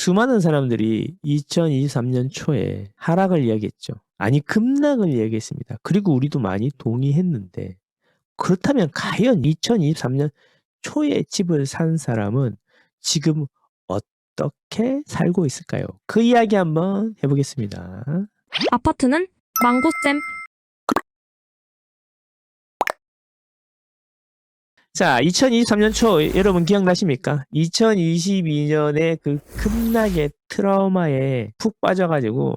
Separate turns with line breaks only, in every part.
수많은 사람들이 2023년 초에 하락을 이야기했죠. 아니, 급락을 이야기했습니다. 그리고 우리도 많이 동의했는데, 그렇다면 과연 2023년 초에 집을 산 사람은 지금 어떻게 살고 있을까요? 그 이야기 한번 해보겠습니다.
아파트는 망고쌤.
자, 2023년 초 여러분 기억나십니까? 2022년에 그 급락의 트라우마에 푹 빠져가지고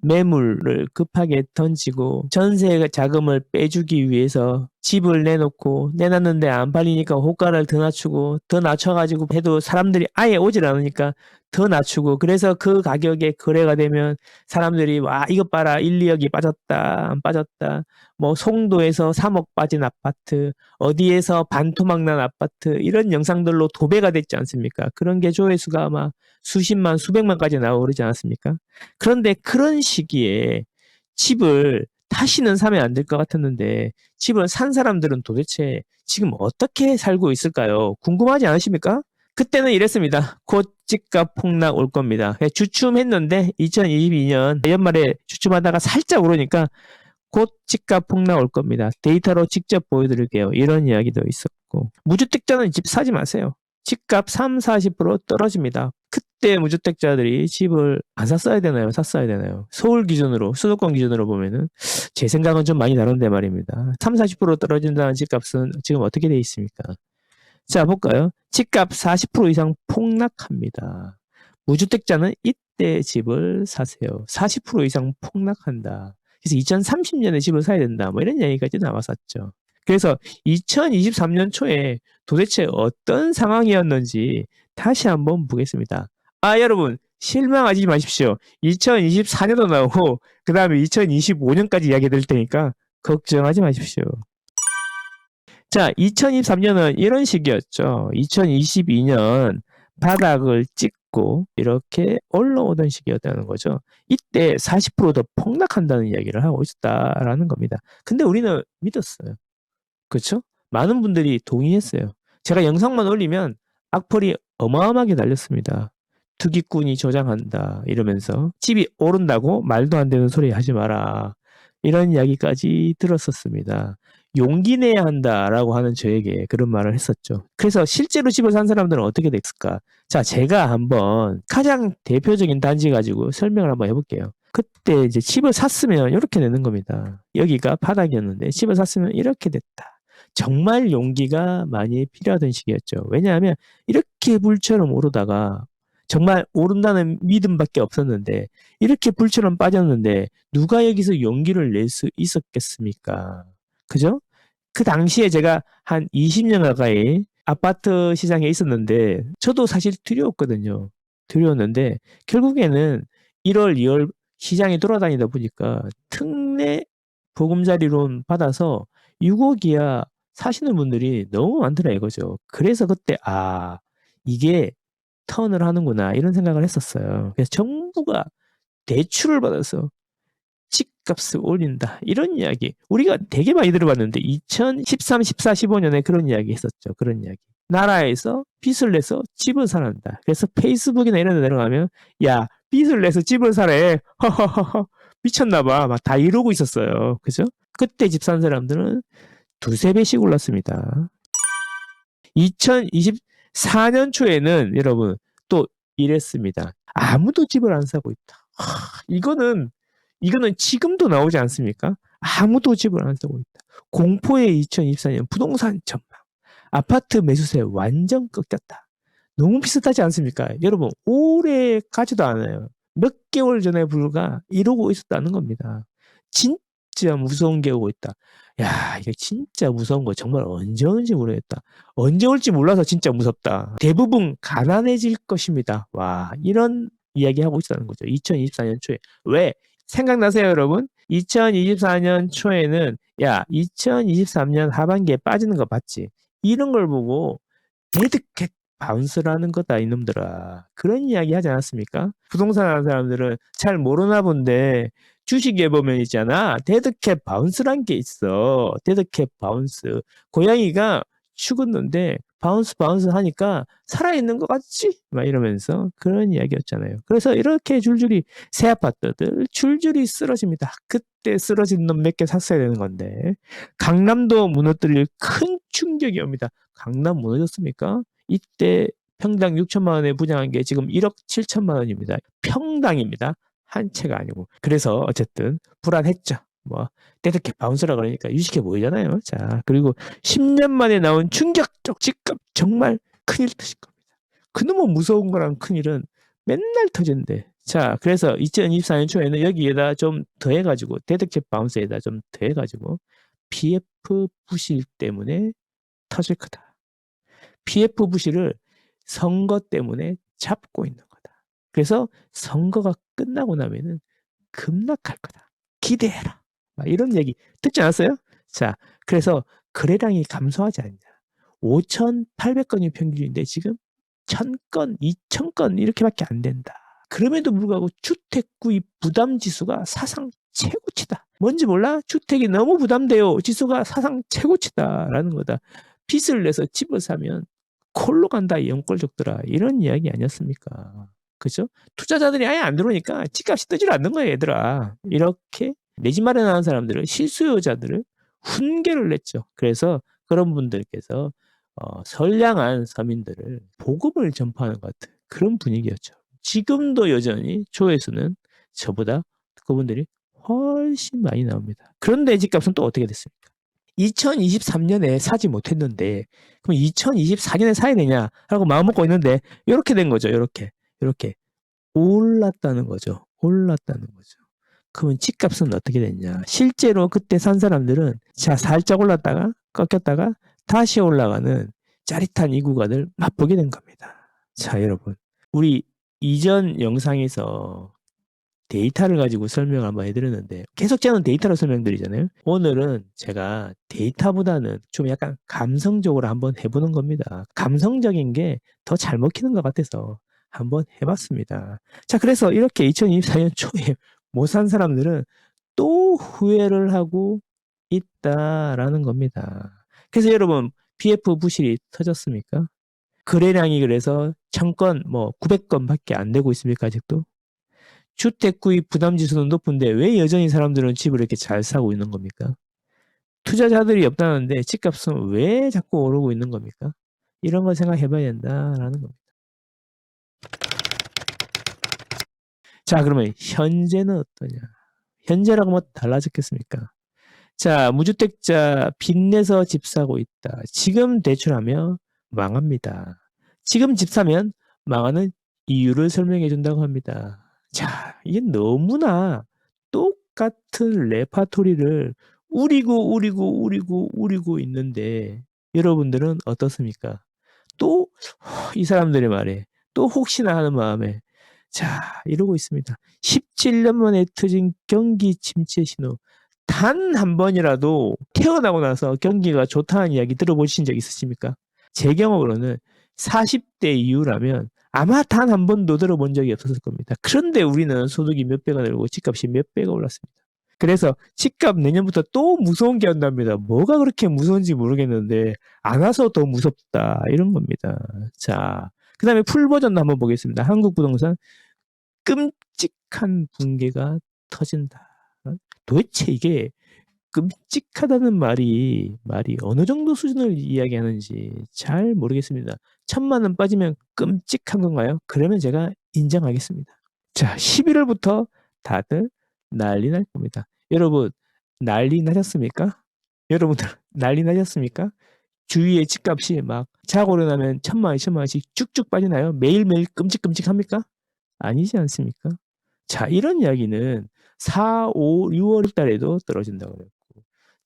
매물을 급하게 던지고 전세 자금을 빼주기 위해서 집을 내놨는데 안 팔리니까 호가를 더 낮추고 더 낮춰가지고 해도 사람들이 아예 오질 않으니까 더 낮추고, 그래서 그 가격에 거래가 되면 사람들이 와 이것 봐라 1, 2억이 빠졌다 안 빠졌다, 뭐 송도에서 3억 빠진 아파트, 어디에서 반토막 난 아파트, 이런 영상들로 도배가 됐지 않습니까? 그런 게 조회수가 아마 수십만 수백만까지 나오고 그러지 않았습니까? 그런데 그런 시기에 집을 다시는 사면 안 될 것 같았는데 집을 산 사람들은 도대체 지금 어떻게 살고 있을까요? 궁금하지 않으십니까? 그때는 이랬습니다. 곧 집값 폭락 올 겁니다. 주춤했는데 2022년 연말에 주춤하다가 살짝 오르니까 곧 집값 폭락 올 겁니다. 데이터로 직접 보여드릴게요. 이런 이야기도 있었고, 무주택자는 집 사지 마세요. 집값 3, 40% 떨어집니다. 그때 무주택자들이 집을 안 샀어야 되나요? 샀어야 되나요? 서울 기준으로, 수도권 기준으로 보면은 제 생각은 좀 많이 다른데 말입니다. 3, 40% 떨어진다는 집값은 지금 어떻게 돼 있습니까? 자, 볼까요? 집값 40% 이상 폭락합니다. 무주택자는 이때 집을 사세요. 40% 이상 폭락한다. 그래서 2030년에 집을 사야 된다. 뭐 이런 얘기까지 나왔었죠. 그래서 2023년 초에 도대체 어떤 상황이었는지 다시 한번 보겠습니다. 아, 여러분, 실망하지 마십시오. 2024년도 나오고, 그 다음에 2025년까지 이야기 드릴 테니까 걱정하지 마십시오. 자, 2023년은 이런 시기였죠. 2022년 바닥을 찍고 이렇게 올라오던 시기였다는 거죠. 이때 40%더 폭락한다는 이야기를 하고 있었다라는 겁니다. 근데 우리는 믿었어요. 그렇죠? 많은 분들이 동의했어요. 제가 영상만 올리면 악플이 어마어마하게 달렸습니다. 투기꾼이 조장한다 이러면서 집이 오른다고 말도 안 되는 소리 하지 마라, 이런 이야기까지 들었었습니다. 용기 내야 한다라고 하는 저에게 그런 말을 했었죠. 그래서 실제로 집을 산 사람들은 어떻게 됐을까? 자, 제가 한번 가장 대표적인 단지 가지고 설명을 한번 해볼게요. 그때 이제 집을 샀으면 이렇게 되는 겁니다. 여기가 바닥이었는데 집을 샀으면 이렇게 됐다. 정말 용기가 많이 필요하던 시기였죠. 왜냐하면 이렇게 불처럼 오르다가 정말 오른다는 믿음밖에 없었는데 이렇게 불처럼 빠졌는데 누가 여기서 용기를 낼 수 있었겠습니까? 그죠? 그 당시에 제가 한 20년 가까이 아파트 시장에 있었는데 저도 사실 두려웠거든요. 두려웠는데 결국에는 1월, 2월 시장에 돌아다니다 보니까 특례 보금자리론 받아서 6억 이하 사시는 분들이 너무 많더라 이거죠. 그래서 그때 이게 턴을 하는구나 이런 생각을 했었어요. 그래서 정부가 대출을 받아서 집값을 올린다 이런 이야기 우리가 되게 많이 들어봤는데 2013, 14, 15년에 그런 이야기 했었죠. 그런 이야기. 나라에서 빚을 내서 집을 사란다. 그래서 페이스북이나 이런 데 내려가면 야 빚을 내서 집을 사래 허허허허 미쳤나봐 막 다 이러고 있었어요. 그죠? 그때 집 산 사람들은 두세 배씩 올랐습니다. 2024년 초에는 여러분 또 이랬습니다. 아무도 집을 안 사고 있다. 이거는 지금도 나오지 않습니까? 아무도 집을 안 사고 있다. 공포의 2024년 부동산 전망. 아파트 매수세 완전 꺾였다. 너무 비슷하지 않습니까? 여러분 오래 가지도 않아요. 몇 개월 전에 불과 이러고 있었다는 겁니다. 진짜 무서운 게 오고 있다. 야, 이게 진짜 무서운 거 정말 언제 올지 모르겠다. 언제 올지 몰라서 진짜 무섭다. 대부분 가난해질 것입니다. 와, 이런 이야기 하고 있었다는 거죠. 2024년 초에. 왜? 생각나세요, 여러분? 2024년 초에는 야, 2023년 하반기에 빠지는 거 봤지? 이런 걸 보고 데드캣 바운스라는 거다 이놈들아. 그런 이야기 하지 않았습니까? 부동산 하는 사람들은 잘 모르나 본데 주식에 보면 있잖아. 데드캣 바운스란 게 있어. 데드캣 바운스. 고양이가 죽었는데 바운스 하니까 살아있는 것 같지? 막 이러면서 그런 이야기였잖아요. 그래서 이렇게 줄줄이 새 아파트들 줄줄이 쓰러집니다. 그때 쓰러진 놈 몇 개 샀어야 되는 건데 강남도 무너뜨릴 큰 충격이 옵니다. 강남 무너졌습니까? 이때 평당 6천만 원에 분양한 게 지금 1억 7천만 원입니다. 평당입니다. 한 채가 아니고. 그래서 어쨌든 불안했죠. 뭐 때늦게 바운스라 그러니까 유식해 보이잖아요. 자, 그리고 10년 만에 나온 충격적 집값 정말 큰일 터질 겁니다. 그놈의 무서운 거랑 큰일은 맨날 터진대. 자, 그래서 2024년 초에는 여기에다 좀 더해가지고 대득집 바운스에다 좀 더해가지고 PF 부실 때문에 터질 거다. PF 부실을 선거 때문에 잡고 있는 거다. 그래서 선거가 끝나고 나면은 급락할 거다. 기대해라. 이런 얘기 듣지 않았어요? 자, 그래서 거래량이 감소하지 않냐. 5,800건이 평균인데 지금 1,000건, 2,000건 이렇게밖에 안 된다. 그럼에도 불구하고 주택 구입 부담 지수가 사상 최고치다. 뭔지 몰라? 주택이 너무 부담돼요. 지수가 사상 최고치다라는 거다. 빚을 내서 집을 사면 콜로 간다, 이 영꼴족들아. 이런 이야기 아니었습니까? 그죠? 투자자들이 아예 안 들어오니까 집값이 뜨질 않는 거예요, 얘들아. 이렇게 내 집 마련하는 사람들을, 실수요자들을 훈계를 냈죠. 그래서 그런 분들께서 선량한 서민들을 복음을 전파하는 것 같은 그런 분위기였죠. 지금도 여전히 조회수는 저보다 그분들이 훨씬 많이 나옵니다. 그런데 집값은 또 어떻게 됐습니까? 2023년에 사지 못했는데 그럼 2024년에 사야 되냐라고 마음먹고 있는데 이렇게 된 거죠. 이렇게 올랐다는 거죠. 그러면 집값은 어떻게 됐냐? 실제로 그때 산 사람들은 자 살짝 올랐다가 꺾였다가 다시 올라가는 짜릿한 이 구간을 맛보게 된 겁니다. 자, 여러분, 우리 이전 영상에서 데이터를 가지고 설명을 한번 해드렸는데 계속 저는 데이터로 설명드리잖아요. 오늘은 제가 데이터보다는 좀 약간 감성적으로 한번 해보는 겁니다. 감성적인 게 더 잘 먹히는 것 같아서 한번 해봤습니다. 자, 그래서 이렇게 2024년 초에 못 산 사람들은 또 후회를 하고 있다라는 겁니다. 그래서 여러분, PF 부실이 터졌습니까? 거래량이 그래서 1000건, 900건밖에 안 되고 있습니까, 아직도? 주택 구입 부담 지수는 높은데 왜 여전히 사람들은 집을 이렇게 잘 사고 있는 겁니까? 투자자들이 없다는데 집값은 왜 자꾸 오르고 있는 겁니까? 이런 걸 생각해 봐야 된다라는 겁니다. 자, 그러면 현재는 어떠냐? 현재라고 뭐 달라졌겠습니까? 자, 무주택자 빚내서 집 사고 있다. 지금 대출하면 망합니다. 지금 집 사면 망하는 이유를 설명해 준다고 합니다. 자, 이게 너무나 똑같은 레파토리를 우리고 있는데 여러분들은 어떻습니까? 또 이 사람들의 말에 또 혹시나 하는 마음에 자, 이러고 있습니다. 17년 만에 터진 경기 침체 신호. 단 한 번이라도 태어나고 나서 경기가 좋다는 이야기 들어보신 적 있으십니까? 제 경험으로는 40대 이후라면 아마 단 한 번도 들어본 적이 없었을 겁니다. 그런데 우리는 소득이 몇 배가 늘고 집값이 몇 배가 올랐습니다. 그래서 집값 내년부터 또 무서운 게 온답니다. 뭐가 그렇게 무서운지 모르겠는데 안 와서 더 무섭다 이런 겁니다. 자, 그 다음에 풀 버전도 한번 보겠습니다. 한국부동산 끔찍한 붕괴가 터진다. 도대체 이게 끔찍하다는 말이 어느 정도 수준을 이야기하는지 잘 모르겠습니다. 1,000만 원 빠지면 끔찍한 건가요? 그러면 제가 인정하겠습니다. 자, 11월부터 다들 난리 날 겁니다. 여러분, 난리 나셨습니까? 여러분들, 난리 나셨습니까? 주위에 집값이 막 자고 일어나면 1,000만 원, 2,000만 원씩 쭉쭉 빠지나요? 매일매일 끔찍합니까? 아니지 않습니까? 자, 이런 이야기는 4, 5, 6월 달에도 떨어진다고 그랬고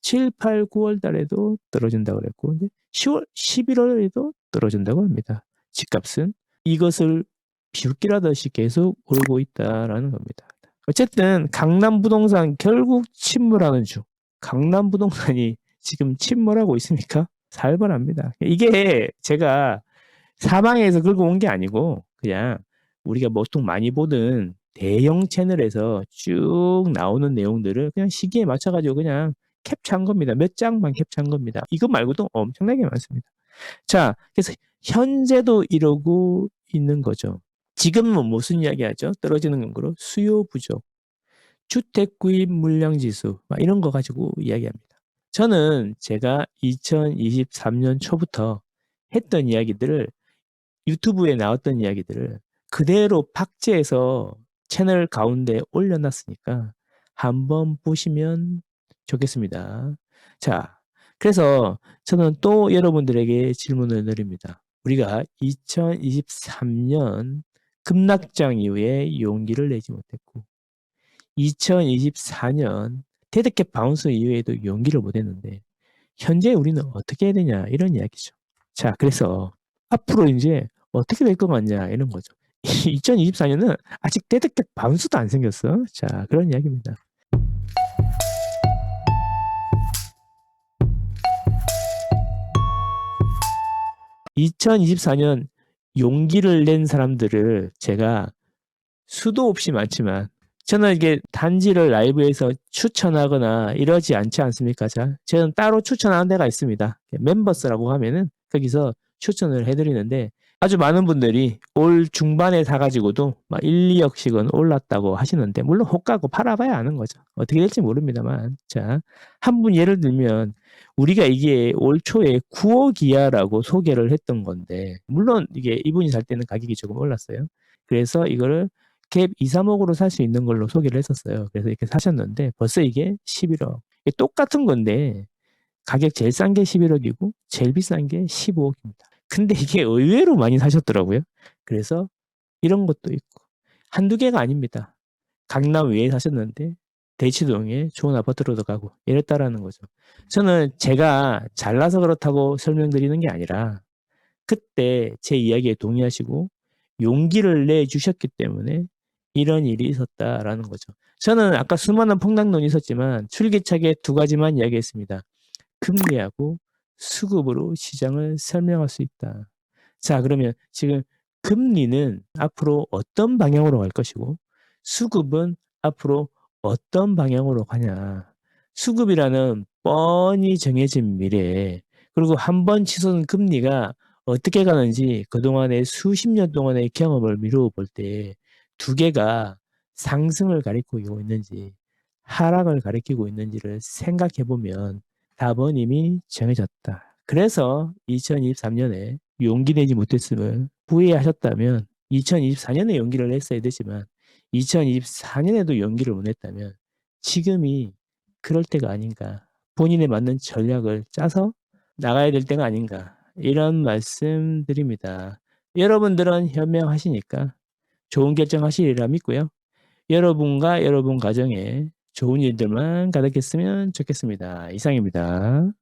7, 8, 9월 달에도 떨어진다고 그랬고 10월, 11월에도 떨어진다고 합니다. 집값은 이것을 비웃기라듯이 계속 오르고 있다라는 겁니다. 어쨌든 강남 부동산 결국 침몰하는 중. 강남 부동산이 지금 침몰하고 있습니까? 살벌합니다. 이게 제가 사방에서 긁어 온 게 아니고 그냥 우리가 보통 많이 보던 대형 채널에서 쭉 나오는 내용들을 그냥 시기에 맞춰가지고 그냥 캡처한 겁니다. 몇 장만 캡처한 겁니다. 이거 말고도 엄청나게 많습니다. 자, 그래서 현재도 이러고 있는 거죠. 지금은 무슨 이야기하죠? 떨어지는 연구로 수요 부족, 주택 구입 물량 지수 막 이런 거 가지고 이야기합니다. 저는 제가 2023년 초부터 했던 이야기들을 유튜브에 나왔던 이야기들을 그대로 삭제해서 채널 가운데 올려놨으니까 한번 보시면 좋겠습니다. 자, 그래서 저는 또 여러분들에게 질문을 드립니다. 우리가 2023년 급락장 이후에 용기를 내지 못했고 2024년 데드캣 바운스 이후에도 용기를 못 했는데 현재 우리는 어떻게 해야 되냐 이런 이야기죠. 자, 그래서 앞으로 이제 어떻게 될 것 같냐 이런 거죠. 2024년은 아직 데드캣 바운스도 안 생겼어. 자, 그런 이야기입니다. 2024년 용기를 낸 사람들을 제가 수도 없이 많지만 저는 이게 단지를 라이브에서 추천하거나 이러지 않지 않습니까? 자, 저는 따로 추천하는 데가 있습니다. 멤버스라고 하면은 거기서 추천을 해드리는데 아주 많은 분들이 올 중반에 사가지고도 막 1, 2억씩은 올랐다고 하시는데 물론 호가고 팔아봐야 아는 거죠. 어떻게 될지 모릅니다만 자, 한 분 예를 들면 우리가 이게 올 초에 9억 이하라고 소개를 했던 건데 물론 이게 이분이 살 때는 가격이 조금 올랐어요. 그래서 이거를 갭 2, 3억으로 살 수 있는 걸로 소개를 했었어요. 그래서 이렇게 사셨는데 벌써 이게 11억. 이게 똑같은 건데 가격 제일 싼 게 11억이고 제일 비싼 게 15억입니다. 근데 이게 의외로 많이 사셨더라고요. 그래서 이런 것도 있고 한두 개가 아닙니다. 강남 외에 사셨는데 대치동에 좋은 아파트로 들어가고 이랬다라는 거죠. 저는 제가 잘나서 그렇다고 설명드리는 게 아니라 그때 제 이야기에 동의하시고 용기를 내주셨기 때문에 이런 일이 있었다라는 거죠. 저는 아까 수많은 폭락론이 있었지만 줄기차게 두 가지만 이야기했습니다. 금리하고 수급으로 시장을 설명할 수 있다. 자, 그러면 지금 금리는 앞으로 어떤 방향으로 갈 것이고 수급은 앞으로 어떤 방향으로 가냐. 수급이라는 뻔히 정해진 미래에 그리고 한 번 치솟은 금리가 어떻게 가는지 그동안의 수십 년 동안의 경험을 미루어 볼 때 두 개가 상승을 가리키고 있는지 하락을 가리키고 있는지를 생각해 보면 답은 이미 정해졌다. 그래서 2023년에 용기 내지 못했음을 후회하셨다면 2024년에 용기를 냈어야 되지만 2024년에도 용기를 못 냈다면 지금이 그럴 때가 아닌가. 본인에 맞는 전략을 짜서 나가야 될 때가 아닌가. 이런 말씀 드립니다. 여러분들은 현명하시니까 좋은 결정하시리라 믿고요. 여러분과 여러분 가정에 좋은 일들만 가득했으면 좋겠습니다. 이상입니다.